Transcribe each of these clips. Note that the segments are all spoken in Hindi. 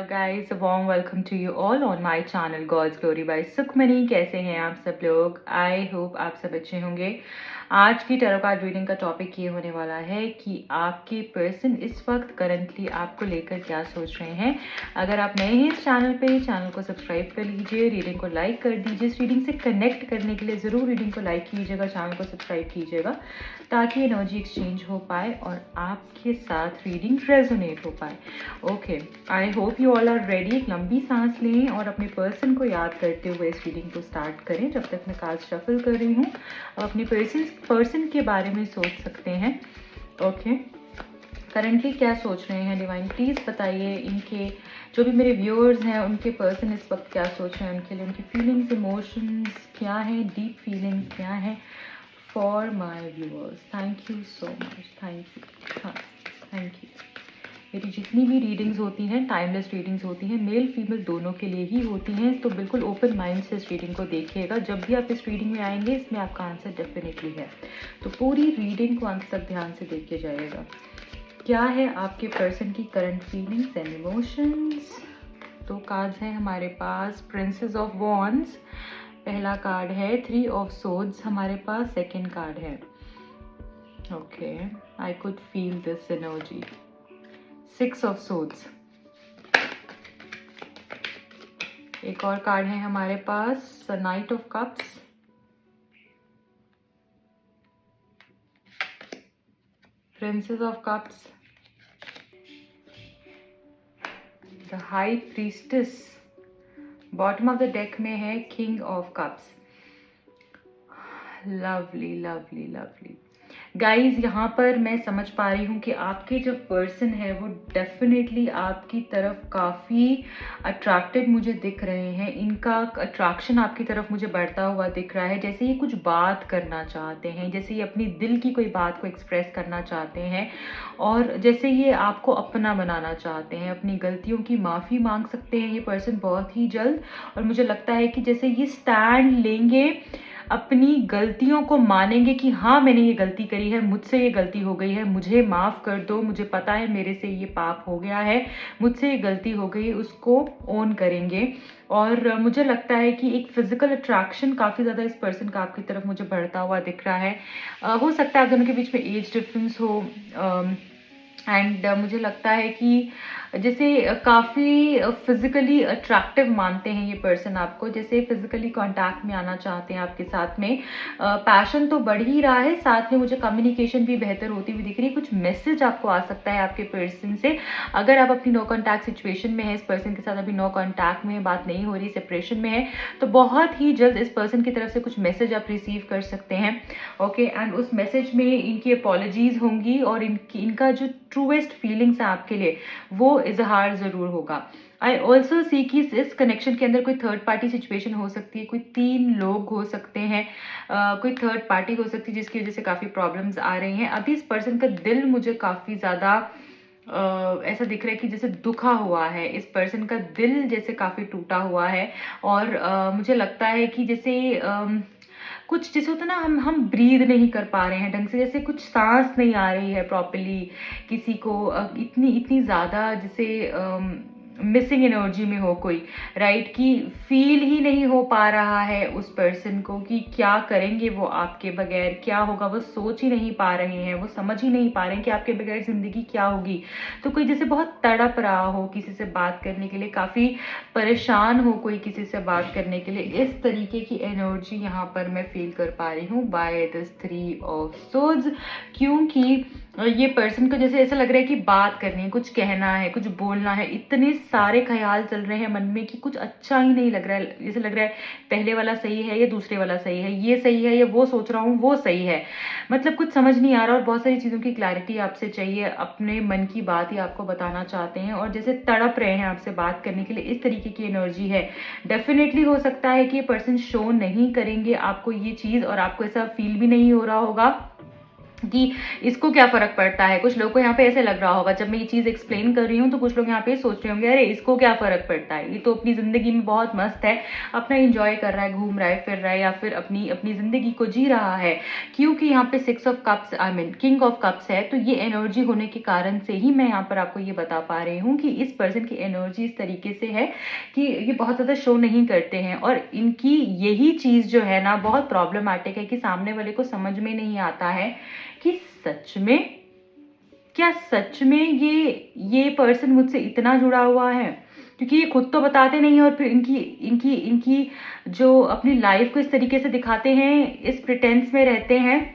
guys, a warm welcome to you all on my channel God's Glory by Sukhmani. कैसे हैं आप सब लोग? आई होप आप सब अच्छे होंगे। आज की टैरो कार्ड रीडिंग का टॉपिक ये होने वाला है कि आपके पर्सन इस वक्त करंटली आपको लेकर क्या सोच रहे हैं। अगर आप नए हैं इस चैनल पे, चैनल को सब्सक्राइब कर लीजिए, रीडिंग को लाइक कर दीजिए। इस रीडिंग से कनेक्ट करने के लिए ज़रूर रीडिंग को लाइक कीजिएगा, चैनल को सब्सक्राइब कीजिएगा ताकि एनर्जी एक्सचेंज हो पाए और आपके साथ रीडिंग रेजोनेट हो पाए। Okay, I hope you all are ready. एक लंबी सांस लें और अपने पर्सन को याद करते हुए इस रीडिंग को स्टार्ट करें। जब तक मैं कार्ड शफल कर रही हूँ, अपने पर्सन के बारे में सोच सकते हैं। ओके, करंटली क्या सोच रहे हैं डिवाइन, प्लीज़ बताइए। इनके जो भी मेरे व्यूअर्स हैं उनके पर्सन इस वक्त क्या सोच रहे हैं, उनके लिए उनकी फीलिंग्स, इमोशंस क्या हैं, डीप फीलिंग्स क्या हैं for my viewers. Thank you so much, thank you. हाँ, थैंक यू। मेरी जितनी भी रीडिंग्स होती हैं टाइमलेस रीडिंग्स होती हैं, मेल फीमेल दोनों के लिए ही होती हैं, तो बिल्कुल ओपन माइंड से इस रीडिंग को देखिएगा। जब भी आप इस रीडिंग में आएंगे इसमें आपका आंसर डेफिनेटली है, तो पूरी रीडिंग को अंत तक ध्यान से देख के जाइएगा। क्या है आपके पर्सन की करंट फीलिंग्स एंड इमोशंस। दो कार्ड्स हैं हमारे पास, प्रिंसेस ऑफ वॉन्ड्स पहला कार्ड है, 3 ऑफ सोर्ड्स हमारे पास सेकेंड कार्ड है। Okay, I could feel this energy, 6 of swords. एक और कार्ड है हमारे पास, knight of cups, princess of cups, the high priestess. Bottom of the deck में है king of cups. Lovely lovely lovely guys, यहाँ पर मैं समझ पा रही हूँ कि आपके जो पर्सन है वो डेफिनेटली आपकी तरफ काफ़ी अट्रैक्टेड मुझे दिख रहे हैं। इनका अट्रैक्शन आपकी तरफ मुझे बढ़ता हुआ दिख रहा है, जैसे ये कुछ बात करना चाहते हैं, जैसे ये अपनी दिल की कोई बात को एक्सप्रेस करना चाहते हैं, और जैसे ये आपको अपना बनाना चाहते हैं। अपनी गलतियों की माफ़ी मांग सकते हैं ये पर्सन बहुत ही जल्द, और मुझे लगता है कि जैसे ये स्टैंड लेंगे, अपनी गलतियों को मानेंगे कि हाँ मैंने ये गलती करी है, मुझसे ये गलती हो गई है, मुझे माफ़ कर दो, मुझे पता है मेरे से ये पाप हो गया है, मुझसे ये गलती हो गई, उसको ओन करेंगे। और मुझे लगता है कि एक फिजिकल अट्रैक्शन काफ़ी ज़्यादा इस पर्सन का आपकी तरफ मुझे बढ़ता हुआ दिख रहा है। हो सकता है आप दोनों के बीच में एज डिफरेंस हो, एंड मुझे लगता है कि जैसे काफ़ी फिजिकली अट्रैक्टिव मानते हैं ये पर्सन आपको, जैसे फिजिकली कांटेक्ट में आना चाहते हैं आपके साथ में। पैशन तो बढ़ ही रहा है, साथ में मुझे कम्युनिकेशन भी बेहतर होती हुई दिख रही है। कुछ मैसेज आपको आ सकता है आपके पर्सन से। अगर आप अपनी नो कॉन्टैक्ट सिचुएशन में है, इस पर्सन के साथ अभी नो कॉन्टैक्ट में है, बात नहीं हो रही, सेपरेशन में है, तो बहुत ही जल्द इस पर्सन की तरफ से कुछ मैसेज आप रिसीव कर सकते हैं। ओके, एंड उस मैसेज में इनकी अपॉलॉजीज होंगी और इनका जो ट्रूएस्ट फीलिंग्स है आपके लिए वो इजहार जरूर होगा। आई ऑल्सो सी कि इस कनेक्शन के अंदर कोई थर्ड पार्टी सिचुएशन हो सकती है, कोई 3 लोग हो सकते हैं, कोई थर्ड पार्टी हो सकती है जिसकी वजह से काफ़ी प्रॉब्लम्स आ रही हैं। अभी इस पर्सन का दिल मुझे काफ़ी ज़्यादा ऐसा दिख रहा है कि जैसे दुखा हुआ है, इस पर्सन का दिल जैसे काफ़ी टूटा हुआ है, और मुझे लगता है कि जैसे कुछ जैसे होता है ना, हम ब्रीद नहीं कर पा रहे हैं ढंग से, जैसे कुछ सांस नहीं आ रही है प्रॉपर्ली किसी को, इतनी ज़्यादा जैसे मिसिंग एनर्जी में हो कोई, राइट, कि फील ही नहीं हो पा रहा है उस पर्सन को कि क्या करेंगे वो आपके बगैर, क्या होगा, वो सोच ही नहीं पा रहे हैं, वो समझ ही नहीं पा रहे हैं कि आपके बगैर ज़िंदगी क्या होगी। तो कोई जैसे बहुत तड़प रहा हो किसी से बात करने के लिए, काफ़ी परेशान हो कोई किसी से बात करने के लिए, इस तरीके की एनर्जी यहाँ पर मैं फील कर पा रही हूँ बाय दिस 3 ऑफ सोर्ड्स। क्योंकि ये पर्सन को जैसे ऐसा लग रहा है कि बात करनी है, कुछ कहना है, कुछ बोलना है, इतने सारे ख्याल चल रहे हैं मन में कि कुछ अच्छा ही नहीं लग रहा है। जैसे लग रहा है पहले वाला सही है या दूसरे वाला सही है, ये सही है या वो सोच रहा हूँ वो सही है, मतलब कुछ समझ नहीं आ रहा, और बहुत सारी चीज़ों की क्लैरिटी आपसे चाहिए, अपने मन की बात ही आपको बताना चाहते हैं, और जैसे तड़प रहे हैं आपसे बात करने के लिए, इस तरीके की एनर्जी है। डेफिनेटली हो सकता है कि ये पर्सन शो नहीं करेंगे आपको ये चीज़, और आपको ऐसा फील भी नहीं हो रहा होगा कि इसको क्या फ़र्क पड़ता है। कुछ लोगों को यहाँ पे ऐसे लग रहा होगा, जब मैं ये चीज़ एक्सप्लेन कर रही हूँ तो कुछ लोग यहाँ पे सोच रहे होंगे अरे इसको क्या फ़र्क पड़ता है, ये तो अपनी ज़िंदगी में बहुत मस्त है, अपना एंजॉय कर रहा है, घूम रहा है, फिर रहा है, या फिर अपनी अपनी ज़िंदगी को जी रहा है। क्योंकि यहाँ पे 6 of cups, I mean king of cups है, तो ये एनर्जी होने के कारण से ही मैं यहाँ पर आपको ये बता पा रही हूँ कि इस पर्सन की एनर्जी इस तरीके से है कि ये बहुत ज़्यादा शो नहीं करते हैं, और इनकी यही चीज़ जो है ना बहुत प्रॉब्लमैटिक है कि सामने वाले को समझ में नहीं आता है कि सच में, क्या सच में ये पर्सन मुझसे इतना जुड़ा हुआ है। क्योंकि ये खुद तो बताते नहीं है, और फिर इनकी इनकी इनकी जो अपनी लाइफ को इस तरीके से दिखाते हैं, इस प्रिटेंस में रहते हैं।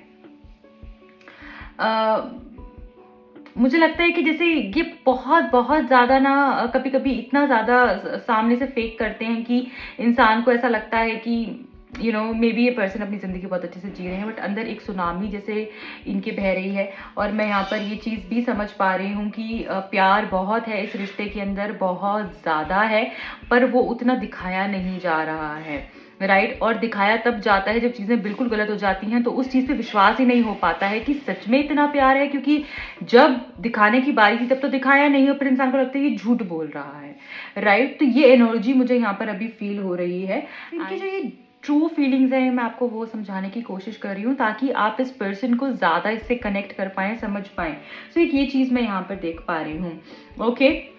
मुझे लगता है कि जैसे ये बहुत बहुत ज़्यादा ना कभी कभी इतना ज़्यादा सामने से फेक करते हैं कि इंसान को ऐसा लगता है कि मे बी ये पर्सन अपनी ज़िंदगी बहुत अच्छे से जी रहे हैं, बट अंदर एक सुनामी जैसे इनके बह रही है। और मैं यहाँ पर ये चीज़ भी समझ पा रही हूँ कि प्यार बहुत है इस रिश्ते के अंदर, बहुत ज़्यादा है, पर वो उतना दिखाया नहीं जा रहा है, राइट। और दिखाया तब जाता है जब चीज़ें बिल्कुल गलत हो जाती हैं, तो उस चीज़ पे विश्वास ही नहीं हो पाता है कि सच में इतना प्यार है, क्योंकि जब दिखाने की बारी थी तब तो दिखाया नहीं, और फिर इंसान को लगता है ये झूठ बोल रहा है, राइट। तो ये एनर्जी मुझे यहाँ पर अभी फील हो रही है। इनकी जो ये ट्रू फीलिंग्स है, मैं आपको वो समझाने की कोशिश कर रही हूँ ताकि आप इस पर्सन को ज़्यादा इससे कनेक्ट कर पाएँ, समझ पाएँ। सो एक ये चीज़ मैं यहाँ पर देख पा रही हूँ। ओके,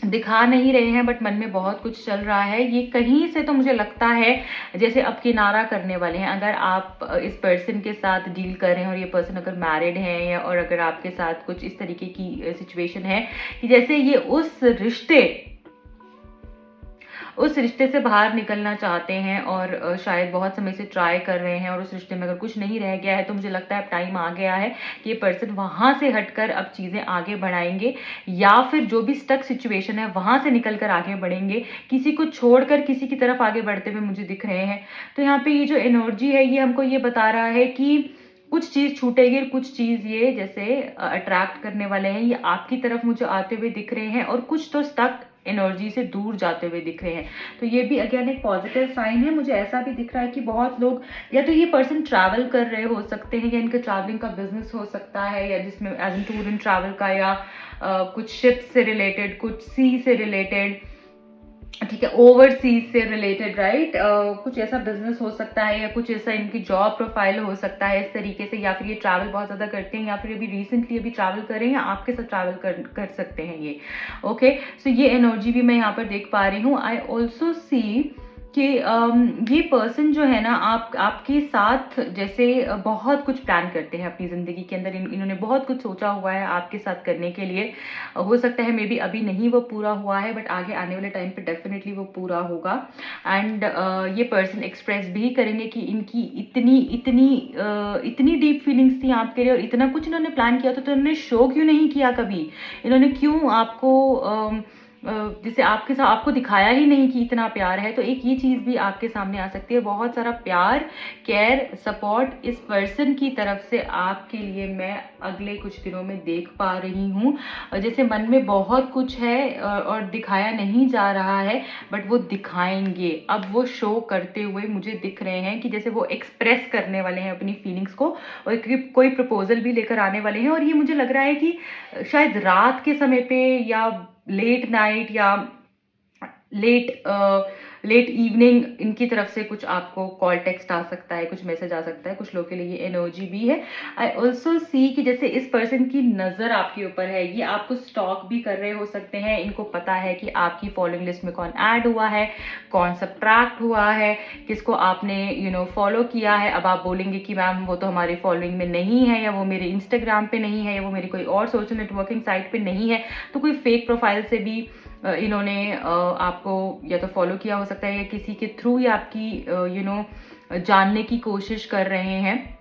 दिखा नहीं रहे हैं बट मन में बहुत कुछ चल रहा है। ये कहीं से तो मुझे लगता है जैसे अब किनारा करने वाले हैं। अगर आप इस पर्सन के साथ डील कर रहे हैं और ये पर्सन अगर मैरिड है, या और अगर आपके साथ कुछ इस तरीके की सिचुएशन है कि जैसे ये उस रिश्ते से बाहर निकलना चाहते हैं, और शायद बहुत समय से ट्राई कर रहे हैं, और उस रिश्ते में अगर कुछ नहीं रह गया है तो मुझे लगता है अब टाइम आ गया है कि ये पर्सन वहां से हटकर अब चीज़ें आगे बढ़ाएंगे, या फिर जो भी स्टक सिचुएशन है वहां से निकल कर आगे बढ़ेंगे। किसी को छोड़कर किसी की तरफ आगे बढ़ते हुए मुझे दिख रहे हैं। तो यहाँ पे ये जो एनर्जी है ये हमको ये बता रहा है कि कुछ चीज़ छूटेगी, और कुछ चीज़ ये जैसे अट्रैक्ट करने वाले हैं, ये आपकी तरफ मुझे आते हुए दिख रहे हैं, और कुछ तो स्टक एनर्जी से दूर जाते हुए दिख रहे हैं। तो ये भी अगेन एक पॉजिटिव साइन है। मुझे ऐसा भी दिख रहा है कि बहुत लोग, या तो ये पर्सन ट्रैवल कर रहे हो सकते हैं, या इनका ट्रैवलिंग का बिजनेस हो सकता है, या जिसमें as an tour and travel का, या कुछ शिप से रिलेटेड, कुछ सी से रिलेटेड, ठीक है, ओवरसीज से रिलेटेड, राइट। कुछ ऐसा बिजनेस हो सकता है, या कुछ ऐसा इनकी जॉब प्रोफाइल हो सकता है इस तरीके से, या फिर ये ट्रैवल बहुत ज़्यादा करते हैं, या फिर अभी रिसेंटली अभी ट्रैवल कर रहे हैं, या आपके साथ ट्रैवल कर सकते हैं ये। ओके, सो ये एनर्जी भी मैं यहाँ पर देख पा रही हूँ। आई ऑल्सो सी कि ये पर्सन जो है ना आपके साथ जैसे बहुत कुछ प्लान करते हैं अपनी ज़िंदगी के अंदर। इन्होंने बहुत कुछ सोचा हुआ है आपके साथ करने के लिए। हो सकता है मे बी अभी नहीं वो पूरा हुआ है, बट आगे आने वाले टाइम पे डेफिनेटली वो पूरा होगा। एंड ये पर्सन एक्सप्रेस भी करेंगे कि इनकी इतनी डीप फीलिंग्स थी आपके लिए, और इतना कुछ इन्होंने प्लान किया, तो इन्होंने शो क्यों नहीं किया कभी? इन्होंने क्यों आपको जैसे आपके साथ आपको दिखाया ही नहीं कि इतना प्यार है? तो एक ये चीज़ भी आपके सामने आ सकती है। बहुत सारा प्यार, केयर, सपोर्ट इस पर्सन की तरफ से आपके लिए मैं अगले कुछ दिनों में देख पा रही हूँ। जैसे मन में बहुत कुछ है और दिखाया नहीं जा रहा है, बट वो दिखाएंगे। अब वो शो करते हुए मुझे दिख रहे हैं कि जैसे वो एक्सप्रेस करने वाले हैं अपनी फीलिंग्स को, और कोई प्रपोजल भी लेकर आने वाले हैं। और ये मुझे लग रहा है कि शायद रात के समय पे, या लेट नाइट, या लेट इवनिंग इनकी तरफ से कुछ आपको कॉल टेक्स्ट आ सकता है, कुछ मैसेज आ सकता है। कुछ लोगों के लिए ये एनर्जी भी है। आई ऑल्सो सी कि जैसे इस पर्सन की नज़र आपके ऊपर है, ये आपको स्टॉक भी कर रहे हो सकते हैं। इनको पता है कि आपकी फॉलोइंग लिस्ट में कौन ऐड हुआ है, कौन सब्ट्रैक्ट हुआ है, किसको आपने फॉलो किया है। अब आप बोलेंगे कि मैम वो तो हमारी फॉलोइंग में नहीं है, या वो मेरे इंस्टाग्राम पे नहीं है, या वो मेरी कोई और सोशल नेटवर्किंग साइट पे नहीं है। तो कोई फेक प्रोफाइल से भी इन्होंने आपको या तो फॉलो किया हो सकता है, या किसी के थ्रू ही आपकी जानने की कोशिश कर रहे हैं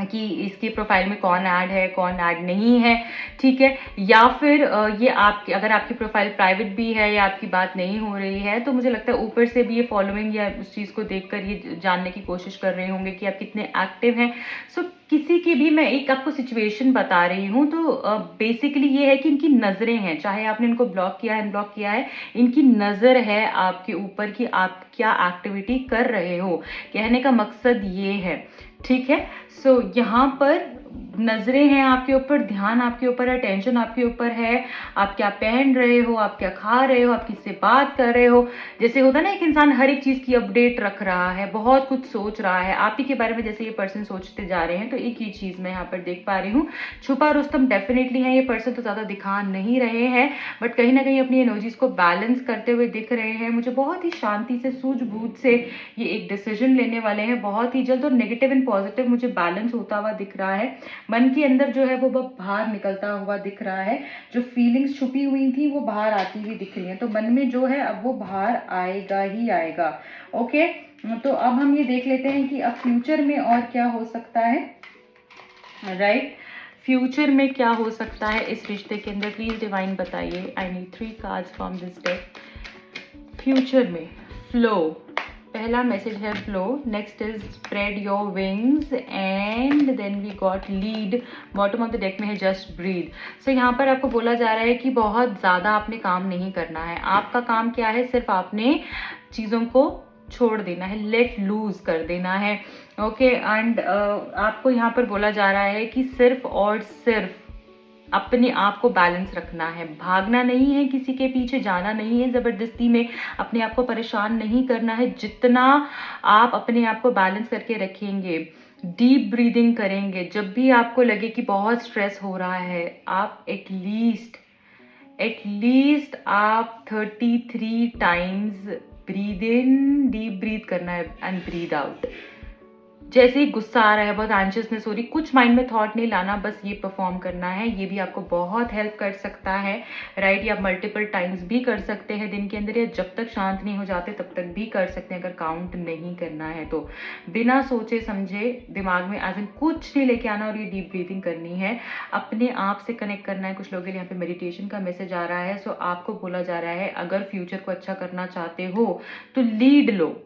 कि इसकी प्रोफाइल में कौन ऐड है, कौन ऐड नहीं है, ठीक है। या फिर ये आपकी, अगर आपकी प्रोफाइल प्राइवेट भी है, या आपकी बात नहीं हो रही है, तो मुझे लगता है ऊपर से भी ये फॉलोइंग या उस चीज़ को देखकर ये जानने की कोशिश कर रहे होंगे कि आप कितने एक्टिव हैं। सो किसी की भी, मैं एक आपको सिचुएशन बता रही हूँ, तो बेसिकली ये है कि इनकी नजरें हैं, चाहे आपने इनको ब्लॉक किया है, अनब्लॉक किया है, इनकी नजर है आपके ऊपर कि आप क्या एक्टिविटी कर रहे हो। कहने का मकसद ये है, ठीक है। सो यहाँ पर नजरें हैं आपके ऊपर, ध्यान आपके ऊपर है, टेंशन आपके ऊपर है, आप क्या पहन रहे हो, आप क्या खा रहे हो, आप किससे बात कर रहे हो। जैसे होता है ना, एक इंसान हर एक चीज की अपडेट रख रहा है, बहुत कुछ सोच रहा है आप ही के बारे में, जैसे ये पर्सन सोचते जा रहे हैं। तो एक ही चीज मैं यहाँ पर देख पा रही हूँ, छुपा रुस्तम डेफिनेटली है ये पर्सन, तो ज्यादा दिखा नहीं रहे हैं, बट कहीं ना कहीं अपनी एनर्जीज को बैलेंस करते हुए दिख रहे हैं मुझे। बहुत ही शांति से, सूझबूझ से ये एक डिसीजन लेने वाले हैं बहुत ही जल्द, और नेगेटिव एंड पॉजिटिव मुझे बैलेंस होता हुआ दिख रहा है। मन के अंदर जो है वो बाहर निकलता हुआ दिख रहा है, जो फीलिंग्स छुपी हुई थी वो बाहर आती हुई दिख रही है। तो मन में जो है अब वो बाहर आएगा ही आएगा। ओके, तो अब हम ये देख लेते हैं कि अब फ्यूचर में और क्या हो सकता है। राइट, फ्यूचर में क्या हो सकता है इस रिश्ते के अंदर, प्लीज डिवाइन बताइए। I need 3 cards from this deck. Future में फ्लो, पहला मैसेज है flow, next is spread your wings, and then we got lead. Bottom of the deck में है जस्ट ब्रीद। सो यहाँ पर आपको बोला जा रहा है कि बहुत ज़्यादा आपने काम नहीं करना है। आपका काम क्या है, सिर्फ आपने चीज़ों को छोड़ देना है, लेट लूज कर देना है। ओके, एंड आपको यहाँ पर बोला जा रहा है कि सिर्फ और सिर्फ अपने आप को बैलेंस रखना है, भागना नहीं है, किसी के पीछे जाना नहीं है, जबरदस्ती में अपने आप को परेशान नहीं करना है। जितना आप अपने आप को बैलेंस करके रखेंगे, डीप ब्रीदिंग करेंगे, जब भी आपको लगे कि बहुत स्ट्रेस हो रहा है, आप एटलीस्ट आप 33 times breathe in, deep breathe करना है, एंड ब्रीद आउट। जैसे ही गुस्सा आ रहा है, बहुत एंशियसनेस हो रही, कुछ माइंड में थॉट नहीं लाना, बस ये परफॉर्म करना है। ये भी आपको बहुत हेल्प कर सकता है। राइट, ये आप मल्टीपल टाइम्स भी कर सकते हैं दिन के अंदर, या जब तक शांत नहीं हो जाते तब तक भी कर सकते हैं, अगर काउंट नहीं करना है तो। बिना सोचे समझे दिमाग में एज इन कुछ नहीं लेके आना, और ये डीप ब्रीथिंग करनी है, अपने आप से कनेक्ट करना है। कुछ लोगों के लिए यहाँ पे मेडिटेशन का मैसेज आ रहा है। सो आपको बोला जा रहा है, अगर फ्यूचर को अच्छा करना चाहते हो तो लीड लो,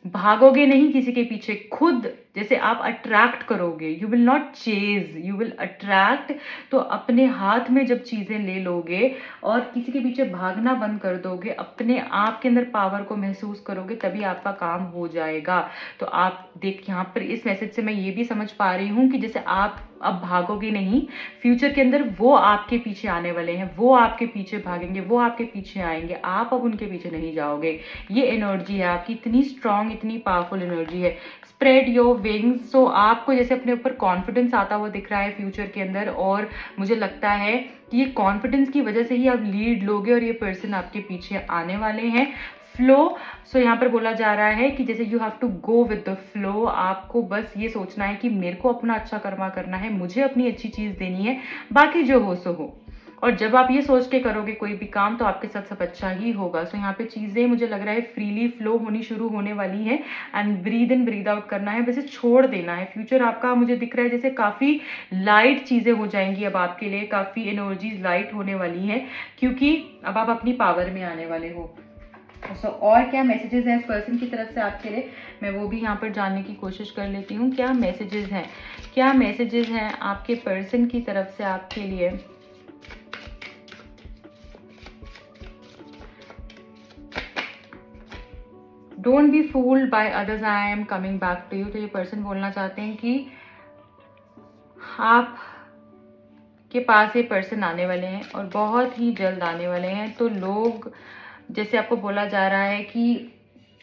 भागोगे नहीं किसी के पीछे, खुद जैसे आप अट्रैक्ट करोगे, you will not chase, you will attract. तो अपने हाथ में जब चीजें ले लोगे और किसी के पीछे भागना बंद कर दोगे, अपने आप के अंदर पावर को महसूस करोगे, तभी आपका काम हो जाएगा। तो आप देख, यहाँ पर इस मैसेज से मैं ये भी समझ पा रही हूँ कि जैसे आप अब भागोगे नहीं, फ्यूचर के अंदर वो आपके पीछे आने वाले हैं, वो आपके पीछे भागेंगे, वो आपके पीछे आएंगे, आप अब उनके पीछे नहीं जाओगे। ये एनर्जी है आपकी, इतनी स्ट्रांग, इतनी पावरफुल एनर्जी है। Spread your wings. सो आपको जैसे अपने ऊपर कॉन्फिडेंस आता हुआ दिख रहा है फ्यूचर के अंदर, और मुझे लगता है कि ये कॉन्फिडेंस की वजह से ही आप लीड लोगे और ये पर्सन आपके पीछे आने वाले हैं। फ्लो, सो यहाँ पर बोला जा रहा है कि जैसे you have to go with the flow, आपको बस ये सोचना है कि मेरे को अपना अच्छा कर्मा करना है, मुझे अपनी अच्छी चीज देनी है, बाकी जो हो सो हो। और जब आप ये सोच के करोगे कोई भी काम, तो आपके साथ सब अच्छा ही होगा। सो यहाँ पे चीजें मुझे लग रहा है फ्रीली फ्लो होनी शुरू होने वाली है, and breathe in breathe out करना है, वैसे छोड़ देना है। फ्यूचर आपका मुझे दिख रहा है जैसे काफी लाइट चीजें हो जाएंगी अब आपके लिए, काफी एनर्जीज लाइट होने वाली है, क्योंकि अब आप अपनी पावर में आने वाले हो। और क्या मैसेजेस हैं इस पर्सन की तरफ से आपके लिए, मैं वो भी यहाँ पर जानने की कोशिश कर लेती हूँ। क्या मैसेजेस हैं, क्या मैसेजेस हैं आपके पर्सन की तरफ से आपके लिए। Don't be fooled by others, I am coming back to you. तो ये पर्सन बोलना चाहते हैं कि आप के पास ये पर्सन आने वाले हैं, और बहुत ही जल्द आने वाले हैं। तो लोग, जैसे आपको बोला जा रहा है कि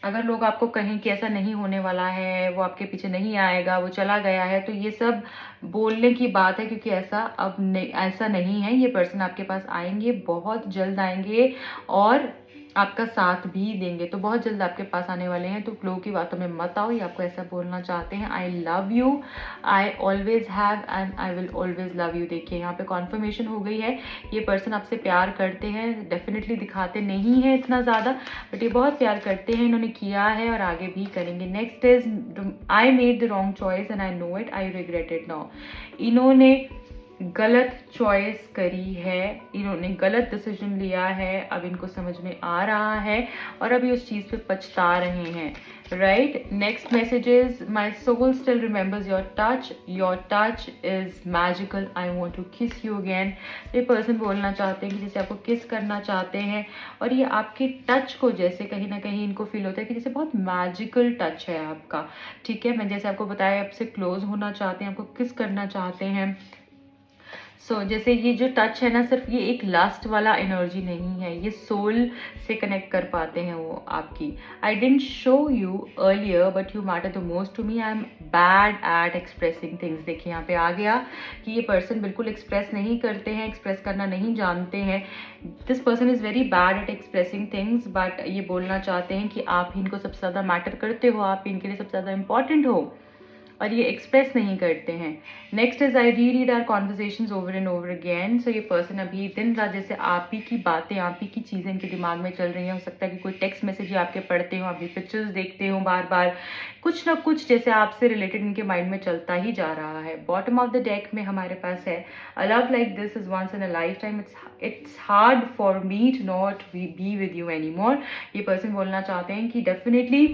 अगर लोग आपको कहें कि ऐसा नहीं होने वाला है, वो आपके पीछे नहीं आएगा, वो चला गया है, तो ये सब बोलने की बात है, क्योंकि ऐसा अब नहीं, ऐसा नहीं है। ये पर्सन आपके पास आएंगे, बहुत जल्द आएंगे, और आपका साथ भी देंगे। तो बहुत जल्द आपके पास आने वाले हैं। तो लोगों की बातों में मत आओ, ये आपको ऐसा बोलना चाहते हैं। I love you, I always have, and I will always love you. देखिए यहाँ पे कॉन्फर्मेशन हो गई है, ये पर्सन आपसे प्यार करते हैं, डेफिनेटली दिखाते नहीं है इतना ज़्यादा, बट ये बहुत प्यार करते हैं, इन्होंने किया है और आगे भी करेंगे। Next is, I made the wrong choice and I know it, I regret it now. इन्होंने गलत चॉइस करी है, इन्होंने गलत डिसीजन लिया है, अब इनको समझ में आ रहा है, और अभी उस चीज़ पे पछता रहे हैं। Right, next message is my soul still remembers your touch. Your touch is magical. I want to kiss you again. ये पर्सन बोलना चाहते हैं कि जैसे आपको किस करना चाहते हैं, और ये आपके टच को जैसे कहीं ना कहीं इनको फील होता है कि जैसे बहुत मैजिकल टच है आपका. ठीक है, मैं जैसे आपको बताया आपसे क्लोज होना चाहते हैं, आपको किस करना चाहते हैं. जैसे ये जो टच है ना, सिर्फ ये एक लास्ट वाला एनर्जी नहीं है, ये सोल से कनेक्ट कर पाते हैं वो आपकी. I didn't show you earlier but you matter the most to me. I am bad at expressing things. देखिए यहाँ पे आ गया कि ये पर्सन बिल्कुल एक्सप्रेस नहीं करते हैं, एक्सप्रेस करना नहीं जानते हैं. This person is very bad at expressing things, but ये बोलना चाहते हैं कि आप ही इनको सबसे ज़्यादा मैटर करते हो, आप इनके लिए सबसे ज़्यादा इंपॉर्टेंट हो, और ये एक्सप्रेस नहीं करते हैं. Next is I read our conversations over and over again. ये पर्सन अभी दिन रात जैसे आप ही की बातें, आप ही की चीज़ें इनके दिमाग में चल रही हैं. हो सकता है कि कोई टेक्स्ट मैसेज आपके पढ़ते हो, अभी पिक्चर्स देखते हो, बार बार कुछ ना कुछ जैसे आपसे रिलेटेड इनके माइंड में चलता ही जा रहा है. बॉटम ऑफ द डेक में हमारे पास है a love like this is once in a lifetime. It's hard for me to not be with you anymore. ये पर्सन बोलना चाहते हैं कि डेफिनेटली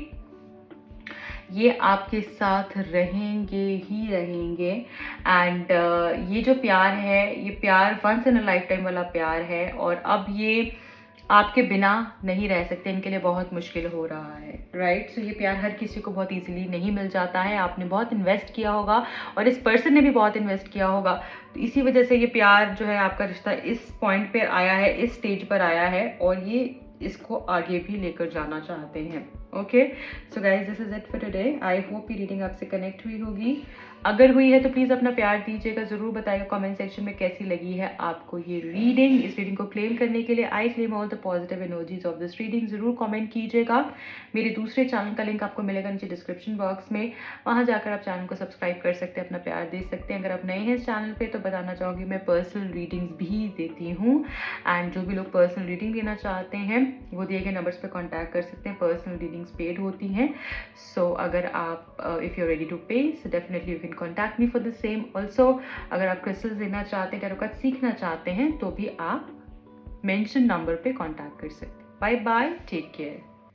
ये आपके साथ रहेंगे ही रहेंगे. एंड ये जो प्यार है, ये प्यार once in a lifetime वाला प्यार है, और अब ये आपके बिना नहीं रह सकते. इनके लिए बहुत मुश्किल हो रहा है. राइट, ये प्यार हर किसी को बहुत इजीली नहीं मिल जाता है. आपने बहुत इन्वेस्ट किया होगा और इस पर्सन ने भी बहुत इन्वेस्ट किया होगा. तो इसी वजह से ये प्यार जो है, आपका रिश्ता इस पॉइंट पर आया है, इस स्टेज पर आया है, और ये इसको आगे भी लेकर जाना चाहते हैं. Okay, so guys this is it for today. I hope ये रीडिंग आपसे कनेक्ट हुई होगी. अगर हुई है तो प्लीज़ अपना प्यार दीजिएगा, ज़रूर बताइएगा कमेंट सेक्शन में कैसी लगी है आपको ये रीडिंग. इस रीडिंग को क्लेम करने के लिए I claim all the positive energies of this reading, ज़रूर कमेंट कीजिएगा. मेरे दूसरे चैनल का लिंक आपको मिलेगा नीचे डिस्क्रिप्शन बॉक्स में. वहाँ जाकर आप चैनल को सब्सक्राइब कर सकते हैं, अपना प्यार दे सकते हैं. अगर आप नए हैं इस चैनल पर तो बताना चाहूँगी मैं पर्सनल रीडिंग्स भी देती हूँ. एंड जो भी लोग पर्सनल रीडिंग लेना चाहते हैं वो दिए गए नंबर्स पर कॉन्टैक्ट कर सकते हैं. पर्सनल रीडिंग्स पेड होती हैं. अगर आप if you are ready to pay, so definitely you can contact me for the same. Also अगर आप क्रिस्टल्स लेना चाहते हैं, टैरो कार्ड सीखना चाहते हैं, तो भी आप मेंशन नंबर पे कॉन्टैक्ट कर सकते हैं. Bye bye, take care.